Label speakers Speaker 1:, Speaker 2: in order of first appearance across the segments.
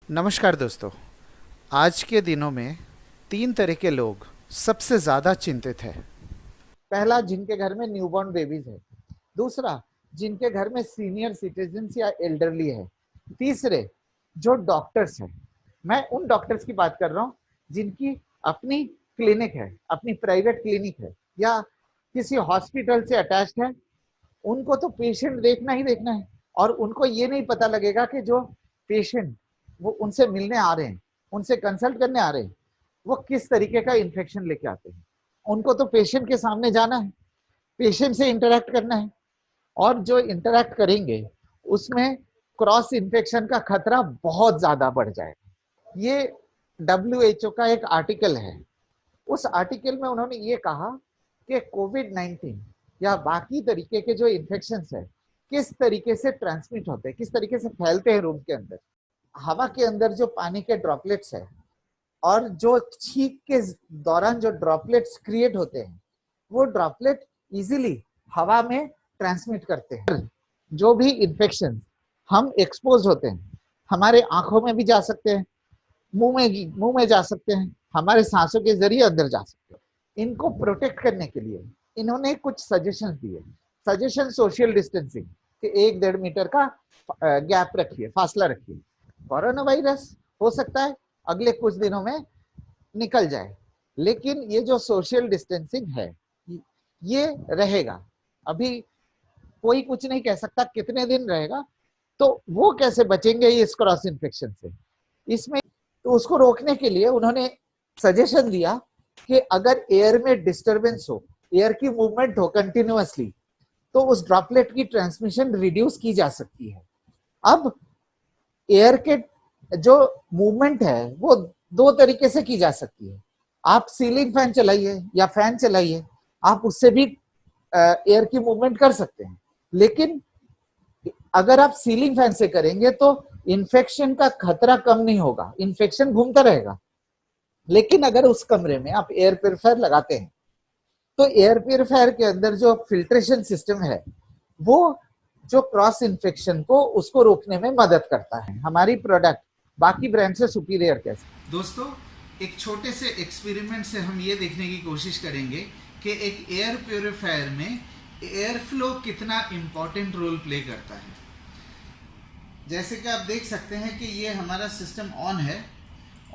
Speaker 1: नमस्कार दोस्तों। आज के दिनों में तीन तरह के लोग सबसे ज़्यादा चिंतित है। पहला, जिनके घर में न्यूबॉर्न बेबीज है। दूसरा, जिनके घर में सीनियर सिटीजन्स या एल्डरली है। तीसरे, जो डॉक्टर्स हैं। मैं उन डॉक्टर्स की बात कर रहा हूँ जिनकी अपनी क्लिनिक है, अपनी प्राइवेट क्लिनिक है या किसी हॉस्पिटल से अटैच्ड है। उनको तो पेशेंट देखना ही देखना है और उनको ये नहीं पता लगेगा कि जो पेशेंट वो उनसे मिलने आ रहे हैं, उनसे कंसल्ट करने आ रहे हैं, वो किस तरीके का इन्फेक्शन लेके आते हैं। उनको तो पेशेंट के सामने जाना है, पेशेंट से इंटरेक्ट करना है और जो इंटरेक्ट करेंगे उसमें क्रॉस इन्फेक्शन का खतरा बहुत ज्यादा बढ़ जाएगा। ये WHO का एक आर्टिकल है। उस आर्टिकल में उन्होंने ये कहा कि कोविड-19 या बाकी तरीके के जो इन्फेक्शन है किस तरीके से ट्रांसमिट होते हैं, किस तरीके से फैलते हैं रूम के अंदर। हवा के अंदर जो पानी के ड्रॉपलेट्स है और जो छींक के दौरान जो ड्रॉपलेट्स क्रिएट होते हैं, वो ड्रॉपलेट इजीली हवा में ट्रांसमिट करते हैं। जो भी इन्फेक्शन हम एक्सपोज होते हैं, हमारे आंखों में भी जा सकते हैं, मुंह में जा सकते हैं, हमारे सांसों के जरिए अंदर जा सकते हैं। इनको प्रोटेक्ट करने के लिए इन्होंने कुछ सजेशन दिए। सजेशन सोशल डिस्टेंसिंग कि 1-1.5 मीटर का गैप रखिए, फासला रखिए। कोरोना वायरस हो सकता है अगले कुछ दिनों में निकल जाए, लेकिन ये जो सोशल डिस्टेंसिंग है ये रहेगा। अभी कोई कुछ नहीं कह सकता कितने दिन रहेगा, तो वो कैसे बचेंगे इस क्रॉस इन्फेक्शन से। इसमें तो उसको रोकने के लिए उन्होंने सजेशन दिया कि अगर एयर में डिस्टरबेंस हो, एयर की मूवमेंट हो कंटिन्यूअसली, तो उस ड्रॉपलेट की ट्रांसमिशन रिड्यूस की जा सकती है। अब एयर के जो मूवमेंट है वो दो तरीके से की जा सकती है। आप सीलिंग फैन चलाइए या फैन चलाइए, आप उससे भी एयर की मूवमेंट कर सकते हैं। लेकिन अगर आप सीलिंग फैन से करेंगे तो इन्फेक्शन का खतरा कम नहीं होगा, इन्फेक्शन घूमता रहेगा। लेकिन अगर उस कमरे में आप एयर प्यूरिफायर लगाते हैं तो एयर प्यूरिफायर के अंदर जो फिल्ट्रेशन सिस्टम है वो जो क्रॉस इन्फेक्शन को उसको रोकने में मदद करता है। हमारी प्रोडक्ट बाकी ब्रांड से सुपीरियर कैसे।
Speaker 2: दोस्तों, एक छोटे से एक्सपेरिमेंट से हम ये देखने की कोशिश करेंगे कि एक एयर प्योरीफायर में एयर फ्लो कितना इम्पोर्टेंट रोल प्ले करता है। जैसे कि आप देख सकते हैं कि ये हमारा सिस्टम ऑन है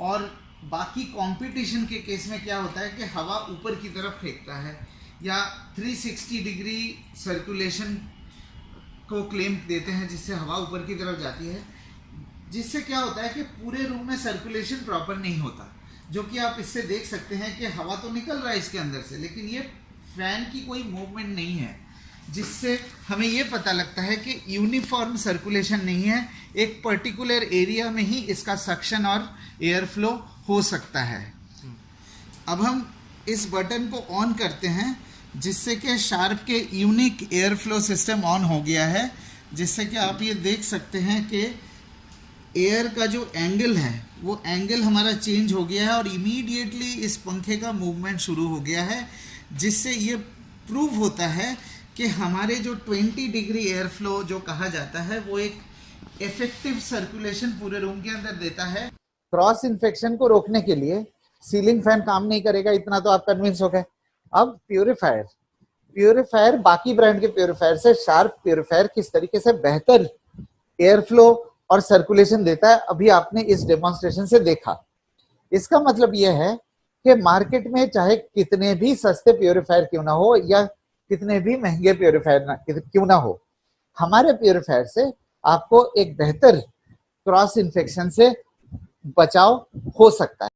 Speaker 2: और बाकी कंपटीशन के केस में क्या होता है कि हवा ऊपर की तरफ फेंकता है या 360 डिग्री सर्कुलेशन को क्लेम देते हैं, जिससे हवा ऊपर की तरफ जाती है, जिससे क्या होता है कि पूरे रूम में सर्कुलेशन प्रॉपर नहीं होता। जो कि आप इससे देख सकते हैं कि हवा तो निकल रहा है इसके अंदर से, लेकिन ये फैन की कोई मूवमेंट नहीं है, जिससे हमें ये पता लगता है कि यूनिफॉर्म सर्कुलेशन नहीं है। एक पर्टिकुलर एरिया में ही इसका सक्शन और एयर फ्लो हो सकता है। अब हम इस बटन को ऑन करते हैं, जिससे कि शार्प के unique air flow system on हो गया है, जिससे कि आप ये देख सकते हैं कि एयर का जो एंगल है वो एंगल हमारा चेंज हो गया है और इमीडिएटली इस पंखे का मूवमेंट शुरू हो गया है, जिससे ये प्रूव होता है कि हमारे जो 20 डिग्री एयर फ्लो जो कहा जाता है वो एक इफेक्टिव सर्कुलेशन पूरे रूम के अंदर देता है।
Speaker 1: क्रॉस इन्फेक्शन को रोकने के लिए सीलिंग फैन काम नहीं करेगा, इतना तो आप कन्विंस हो गए। अब प्यूरिफायर बाकी ब्रांड के प्यूरिफायर से शार्प प्यूरिफायर किस तरीके से बेहतर एयर फ्लो और सर्कुलेशन देता है, अभी आपने इस डेमोन्स्ट्रेशन से देखा। इसका मतलब यह है कि मार्केट में चाहे कितने भी सस्ते प्यूरिफायर क्यों ना हो या कितने भी महंगे प्यूरिफायर क्यों ना हो, हमारे प्यूरिफायर से आपको एक बेहतर क्रॉस इन्फेक्शन से बचाव हो सकता है।